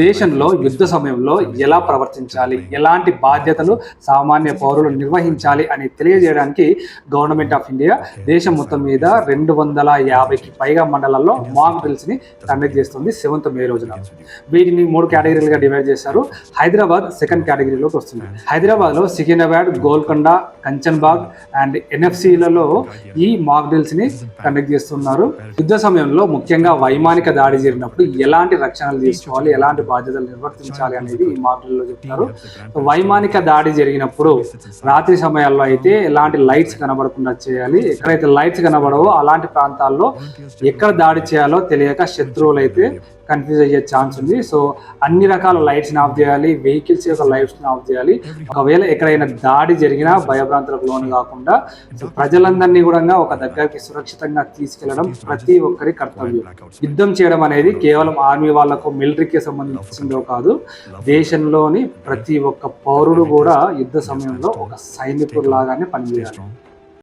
దేశంలో యుద్ధ సమయంలో ఎలా ప్రవర్తించాలి, ఎలాంటి బాధ్యతలు సామాన్య పౌరులు నిర్వహించాలి అని తెలియజేయడానికి గవర్నమెంట్ ఆఫ్ ఇండియా దేశం మొత్తం మీద 250కి పైగా మండలాల్లో మాక్ డ్రిల్స్ ని కండక్ట్ చేస్తుంది 7th మే రోజున. వీటిని 3 కేటగిరీలుగా డివైడ్ చేశారు. హైదరాబాద్ సెకండ్ కేటగిరీలోకి వస్తుంది. హైదరాబాద్ లో సికింద్రాబాద్, గోల్కొండ, కంచన్బాగ్ అండ్ ఎన్ఎఫ్సిలలో ఈ మాక్ డ్రిల్స్ ని కండక్ట్ చేస్తున్నారు. యుద్ధ సమయంలో ముఖ్యంగా వైమానిక దాడి జరిగినప్పుడు ఎలాంటి రక్షణలు తీసుకోవాలి, ఎలాంటి బాధ్యతలు నిర్వర్తించాలి అనేది ఈ మాక్ డ్రిల్ లో చెప్తారు. వైమానిక దాడి జరిగినప్పుడు రాత్రి సమయాల్లో అయితే ఎలాంటి లైట్స్ కనబడకుండా చేయాలి. ఎక్కడైతే లైట్స్ కనబడవో అలాంటి ప్రాంతాల్లో ఎక్కడ దాడి చేయాలో తెలియక శత్రువులు అయితే కన్ఫ్యూజ్ అయ్యే ఛాన్స్ ఉంది. సో అన్ని రకాల లైట్స్ని ఆఫ్ చేయాలి, వెహికల్స్ యొక్క లైట్స్ని ఆఫ్ చేయాలి. ఒకవేళ ఎక్కడైనా దాడి జరిగినా భయభ్రాంతులకు లోను కాకుండా ప్రజలందరినీ కూడా ఒక దగ్గరికి సురక్షితంగా తీసుకెళ్లడం ప్రతి ఒక్కరి కర్తవ్యం. యుద్ధం చేయడం అనేది కేవలం ఆర్మీ వాళ్లకు, మిలిటరీకి సంబంధించిందో కాదు, దేశంలోని ప్రతి ఒక్క పౌరుడు కూడా యుద్ధ సమయంలో ఒక సైనికుడు లాగానే పనిచేయాలి.